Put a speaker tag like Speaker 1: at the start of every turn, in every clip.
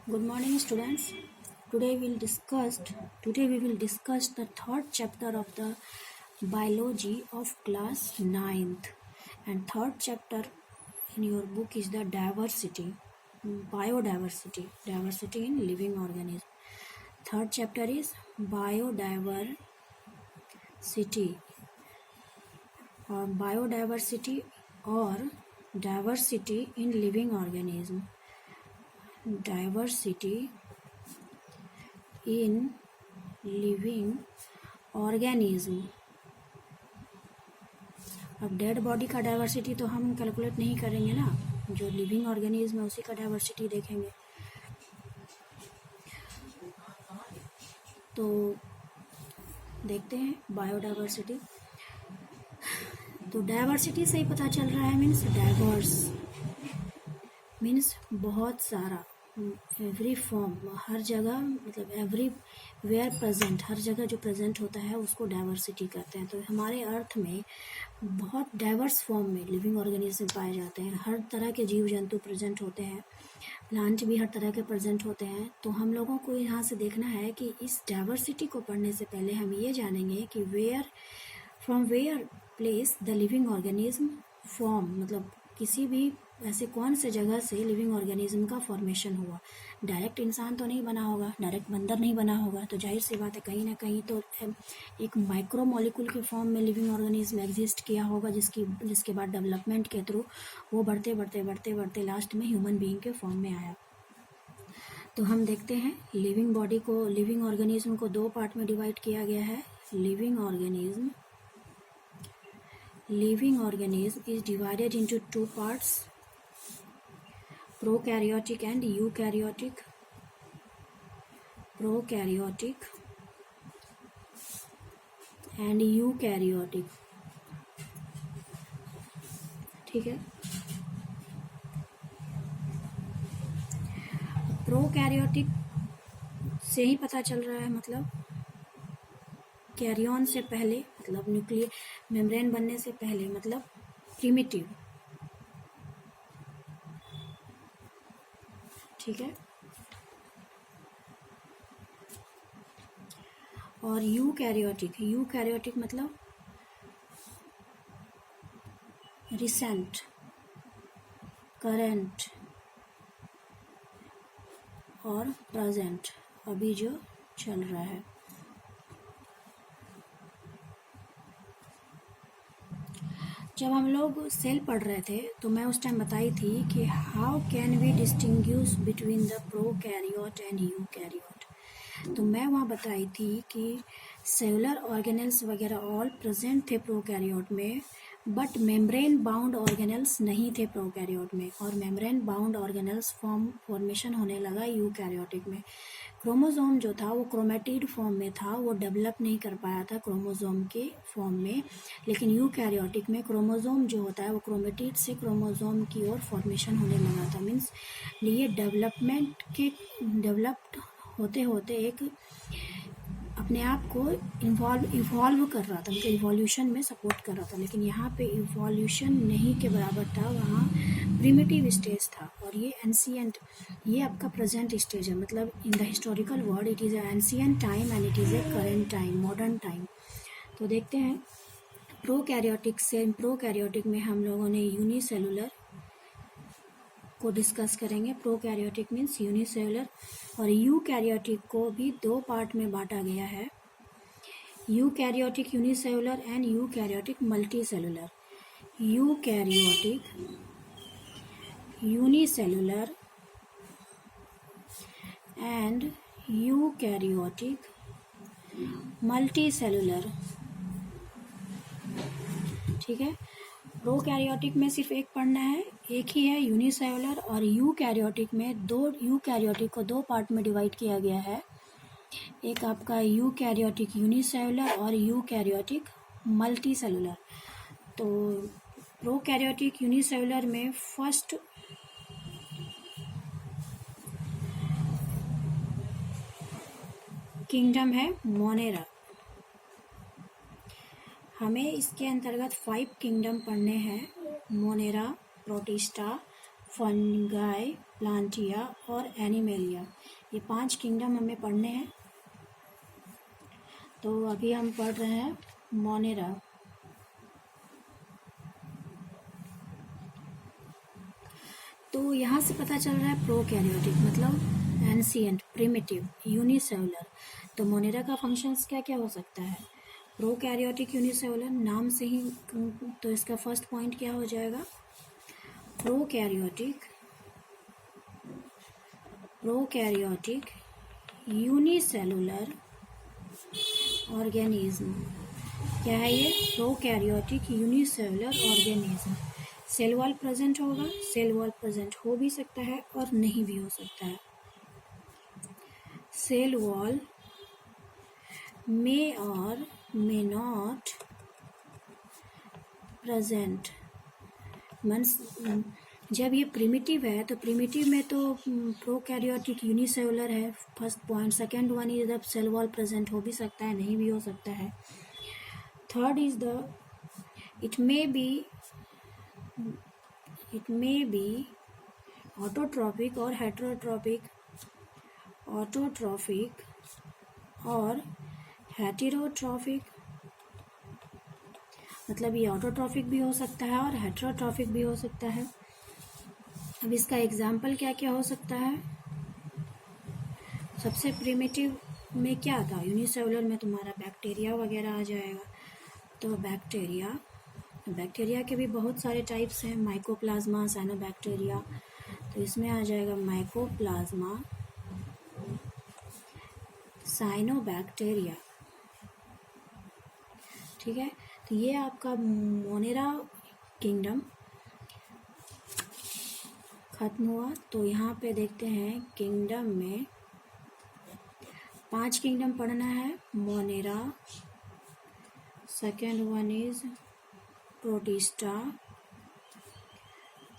Speaker 1: Good morning, students. Today we will discuss the third chapter of the biology of class 9th, and third chapter in your book is the diversity in living organism. Third chapter is biodiversity or diversity in living organism. Diversity in living organism. अब dead body का diversity तो हम calculate नहीं करेंगे ना, जो living organism है उसी का डाइवर्सिटी देखेंगे। तो देखते हैं बायोडाइवर्सिटी। तो डाइवर्सिटी से ही पता चल रहा है, मीन्स डाइवर्स मीन्स बहुत सारा, एवरी फॉर्म, हर जगह, मतलब एवरी वेयर प्रेजेंट, हर जगह जो प्रेजेंट होता है उसको डाइवर्सिटी कहते हैं। तो हमारे अर्थ में बहुत डाइवर्स फॉर्म में लिविंग ऑर्गेनिज्म पाए जाते हैं। हर तरह के जीव जंतु प्रेजेंट होते हैं, प्लांट भी हर तरह के प्रेजेंट होते हैं। तो हम लोगों को यहाँ से देखना है कि इस डाइवर्सिटी को पढ़ने से पहले हम ये जानेंगे कि from where place the living organism form, मतलब किसी भी ऐसे कौन से जगह से लिविंग ऑर्गेनिज्म का फॉर्मेशन हुआ। डायरेक्ट इंसान तो नहीं बना होगा, डायरेक्ट बंदर नहीं बना होगा, तो जाहिर सी बात है कहीं ना कहीं तो एक माइक्रो मॉलिक्यूल के फॉर्म में लिविंग ऑर्गेनिज्म एग्जिस्ट किया होगा, जिसके बाद डेवलपमेंट के थ्रू वो बढ़ते लास्ट में ह्यूमन बीइंग के फॉर्म में आया। तो हम देखते हैं लिविंग ऑर्गेनिज्म को दो पार्ट में डिवाइड किया गया है। Living organism is divided into two parts, prokaryotic and eukaryotic. ठीक है। प्रोकैरियोटिक से ही पता चल रहा है, मतलब कैरियन से पहले, मतलब न्यूक्लियर मेम्ब्रेन बनने से पहले, मतलब प्रिमिटिव। ठीक है। और यूकैरियोटिक मतलब रिसेंट, करंट और प्रेजेंट, अभी जो चल रहा है। जब हम लोग सेल पढ़ रहे थे तो मैं उस टाइम बताई थी कि how can we distinguish between the prokaryote and eukaryote. तो मैं वहाँ बताई थी कि सेलुलर ऑर्गेनेल्स वगैरह ऑल प्रेजेंट थे प्रोकैरियोट में, बट मेम्ब्रेन बाउंड ऑर्गेनेल्स नहीं थे प्रोकैरियोट में, और मेम्ब्रेन बाउंड ऑर्गेनेल्स फॉर्मेशन होने लगा यूकैरियोटिक में। क्रोमोसोम जो था वो क्रोमेटिड फॉर्म में था, वो डेवलप नहीं कर पाया था क्रोमोसोम के फॉर्म में। लेकिन यूकैरियोटिक में क्रोमोसोम जो होता है वो क्रोमेटिड से क्रोमोसोम की ओर फॉर्मेशन होने लगा था। मीन्स ये डेवलप्ड होते होते एक अपने आप को इवॉल्व कर रहा था, मतलब इवोल्यूशन में सपोर्ट कर रहा था। लेकिन यहाँ पे इवोल्यूशन नहीं के बराबर था, वहाँ प्रिमिटिव स्टेज था। और ये एंशिएंट, ये आपका प्रेजेंट स्टेज है, मतलब in the historical word it is ancient time and it is a current time, modern time. तो देखते हैं प्रोकैरियोटिक में हम लोगों ने यूनिसेलुलर को डिस्कस करेंगे। प्रोकैरियोटिक मीन्स यूनिसेलुलर, और यूकैरियोटिक को भी दो पार्ट में बांटा गया है, eukaryotic unicellular and eukaryotic multicellular. Eukaryotic unicellular and eukaryotic multicellular. ठीक है। प्रोकैरियोटिक में सिर्फ एक पढ़ना है, एक ही है यूनिसेलुलर, और यूकैरियोटिक में यूकैरियोटिक को दो पार्ट में डिवाइड किया गया है। एक आपका यूकैरियोटिक यूनिसेलुलर और यूकैरियोटिक मल्टीसेलुलर। तो प्रोकैरियोटिक यूनिसेलुलर में फर्स्ट किंगडम है मोनेरा। हमें इसके अंतर्गत 5 किंगडम पढ़ने हैं, मोनेरा, प्रोटिस्टा, फंगाई, प्लांटिया और एनिमेलिया। ये 5 किंगडम हमें पढ़ने हैं। तो अभी हम पढ़ रहे हैं मोनेरा। तो यहाँ से पता चल रहा है प्रोकैरियोटिक मतलब एंशिएंट, प्रिमिटिव, यूनिसेलुलर। तो मोनेरा का फंक्शंस क्या क्या हो सकता है? प्रोकैरियोटिक, यूनिसेलुलर, नाम से ही। तो इसका फर्स्ट पॉइंट क्या हो जाएगा? Prokaryotic unicellular organism. क्या है ये? Prokaryotic unicellular organism. Cell wall present होगा, सेल वॉल प्रेजेंट हो भी सकता है और नहीं भी हो सकता है। Cell wall may or may not present means जब ये प्रिमिटिव है तो प्रिमिटिव में तो प्रोकैरियोटिक यूनिसेलुलर है first point. Second one is the cell wall present हो भी सकता है, नहीं भी हो सकता है। Third is the it may be autotrophic और हेटेरोट्रॉपिक, ऑटोट्रॉपिक और हेटेरोट्रॉपिक। मतलब ये ऑटोट्रॉपिक भी हो सकता है और हेटेरोट्रॉपिक भी हो सकता है। अब इसका एग्जाम्पल क्या क्या हो सकता है? सबसे प्रिमिटिव में क्या था? यूनिसेलुलर में तुम्हारा बैक्टीरिया वगैरह आ जाएगा। तो बैक्टीरिया के भी बहुत सारे टाइप्स हैं, माइकोप्लाज्मा, साइनोबैक्टीरिया। तो इसमें आ जाएगा माइकोप्लाज्मा, साइनोबैक्टीरिया। ठीक है, तो ये आपका मोनेरा किंगडम खत्म हुआ। तो यहाँ पे देखते हैं किंगडम में 5 किंगडम पढ़ना है। Monera, second one is protista,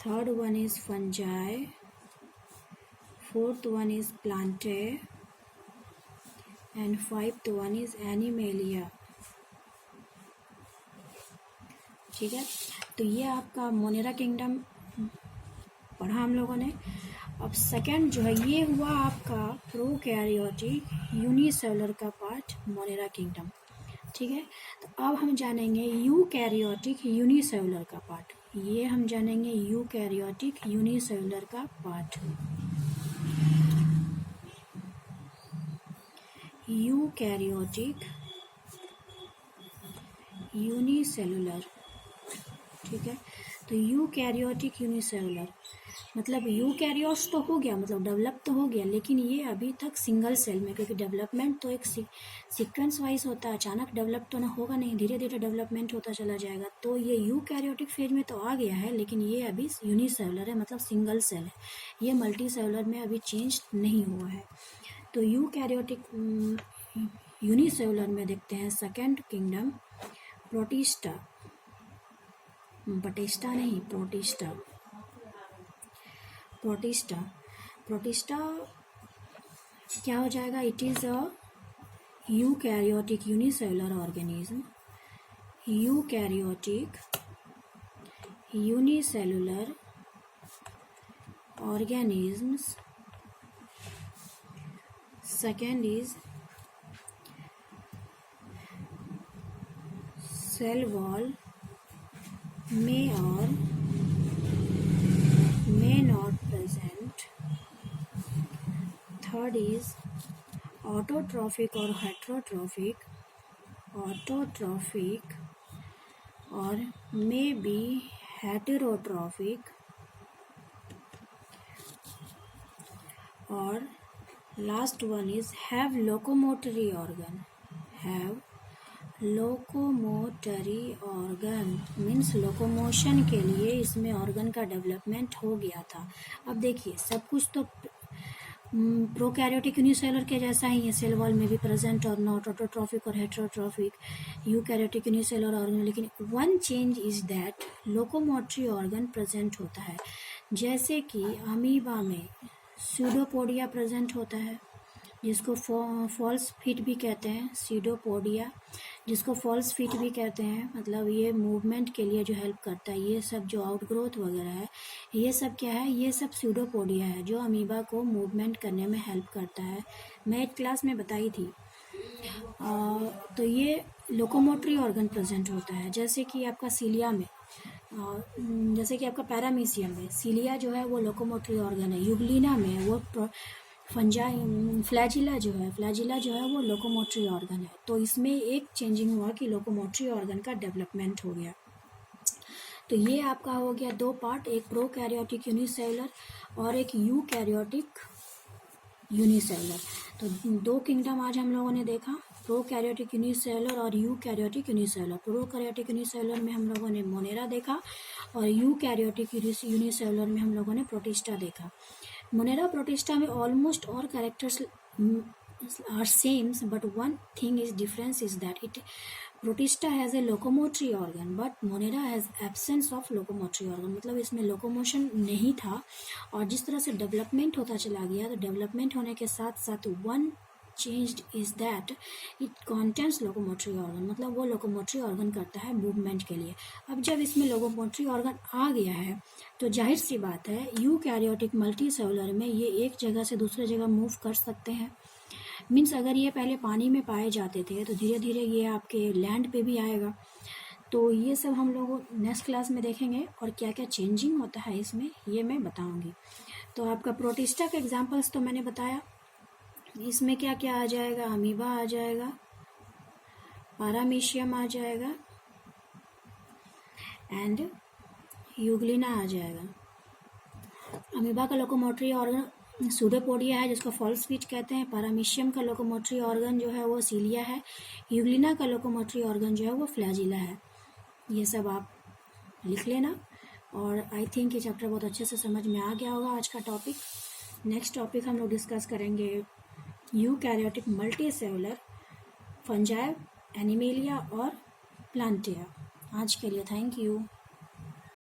Speaker 1: third one is fungi, fourth one is Plantae and fifth one is animalia. ठीक है, तो ये आपका मोनेरा किंगडम पढ़ा हम लोगों ने। अब सेकंड जो है ये हुआ आपका प्रोकैरियोटिक यूनिसेलुलर का पार्ट, मोनेरा किंगडम। ठीक है, तो अब हम जानेंगे यूकैरियोटिक यूनिसेलुलर का पार्ट। ये हम जानेंगे यूकैरियोटिक यूनिसेलुलर का पार्ट। Eukaryotic unicellular. ठीक है, तो यूकैरियोटिक यूनिसेलुलर मतलब यूकैरियोट्स तो हो गया, मतलब डेवलप तो हो गया, लेकिन ये अभी तक सिंगल सेल में, क्योंकि डेवलपमेंट तो एक सीक्वेंस वाइज होता है, अचानक डेवलप तो ना होगा नहीं, धीरे धीरे डेवलपमेंट होता चला जाएगा। तो ये यूकैरियोटिक फेज में तो आ गया है, लेकिन ये अभी यूनिसेलुलर है, मतलब सिंगल सेल है। ये मल्टी सेलुलर में अभी चेंज नहीं हुआ है। तो यूकैरियोटिक यूनिसेलुलर में देखते हैं सेकेंड किंगडम प्रोटिस्टा, बटेस्टा नहीं, प्रोटिस्टा। प्रोटिस्टा क्या हो जाएगा? It is a eukaryotic unicellular organism, eukaryotic unicellular organisms. Second is cell wall may or may not present. Third is autotrophic or heterotrophic, autotrophic or may be heterotrophic, और last one is have locomotory organ, have locomotory organ means locomotion के लिए इसमें organ का development हो गया था। अब देखिए सब कुछ तो प्रोकैरियोटिक यूनिसेलुलर के जैसा ही है, सेल वॉल में भी प्रेजेंट और नॉट, ऑटोट्रॉफिक और हेटेरोट्रॉफिक, यूकैरियोटिक यूनिसेलुलर ऑर्गन, लेकिन one change is that locomotory organ present होता है। जैसे कि अमीबा में सूडोपोडिया प्रेजेंट होता है, जिसको फॉल्स फीट भी कहते हैं, सीडोपोडिया जिसको फॉल्स फीट भी कहते हैं, मतलब ये मूवमेंट के लिए जो हेल्प करता है, ये सब जो आउटग्रोथ वगैरह है, ये सब क्या है, ये सब सीडोपोडिया है जो अमीबा को मूवमेंट करने में हेल्प करता है। मैं एक क्लास में बताई थी। तो ये लोकोमोटरी ऑर्गन प्रेजेंट होता है, जैसे कि आपका सीलिया में, जैसे कि आपका पैरामीशियम में सीलिया जो है वो लोकोमोटरी ऑर्गन है, यूग्लिना में वो फ्लैजिला जो है वो लोकोमोटरी ऑर्गन है। तो इसमें एक चेंजिंग हुआ कि लोकोमोटरी ऑर्गन का डेवलपमेंट हो गया। तो ये आपका हो गया दो पार्ट, एक प्रोकैरियोटिक यूनिसेलुलर और एक यूकैरियोटिक यूनिसेलुलर। तो दो किंगडम आज हम लोगों ने देखा, प्रोकैरियोटिक यूनिसेलुलर और यूकैरियोटिक यूनिसेलुलर। प्रोकैरियोटिक यूनिसेलुलर में हम लोगों ने मोनेरा देखा और यूकैरियोटिक यूनिसेलुलर में हम लोगों ने प्रोटिस्टा देखा। मोनेरा प्रोटिस्टा में almost all characters are same, but one thing is difference is that protista has a locomotory organ but monera has absence of locomotory organ, मतलब इसमें लोकोमोशन नहीं था। और जिस तरह से डेवलपमेंट होता चला गया, तो डेवलपमेंट होने के साथ साथ one changed is that it contents locomotory organ, मतलब वो लोकोमोटरी ऑर्गन करता है मूवमेंट के लिए। अब जब इसमें लोकोमोटरी ऑर्गन आ गया है तो जाहिर सी बात है यूकैरियोटिक मल्टीसेलुलर में ये एक जगह से दूसरे जगह मूव कर सकते हैं। मीन्स अगर ये पहले पानी में पाए जाते थे तो धीरे धीरे ये आपके लैंड पे भी आएगा। तो ये सब हम लोग नेक्स्ट क्लास में देखेंगे और क्या क्या चेंजिंग होता है इसमें ये मैं बताऊंगी। तो आपका प्रोटिस्टा का एग्जांपल्स तो मैंने बताया, इसमें क्या क्या आ जाएगा, अमीबा आ जाएगा, पैरामीशियम आ जाएगा एंड यूग्लिना आ जाएगा। अमीबा का लोकोमोटरी ऑर्गन सूडोपोडिया है जिसको फॉल्स फीट कहते हैं, पैरामीशियम का लोकोमोटरी ऑर्गन जो है वो सीलिया है, यूग्लिना का लोकोमोटरी ऑर्गन जो है वो फ्लैजिला है। ये सब आप लिख लेना और आई थिंक ये चैप्टर बहुत अच्छे से समझ में आ गया होगा आज का टॉपिक। नेक्स्ट टॉपिक हम लोग डिस्कस करेंगे यूकैरियोटिक मल्टीसेलुलर, फंजाई, एनिमेलिया और प्लांटिया। आज के लिए थैंक यू।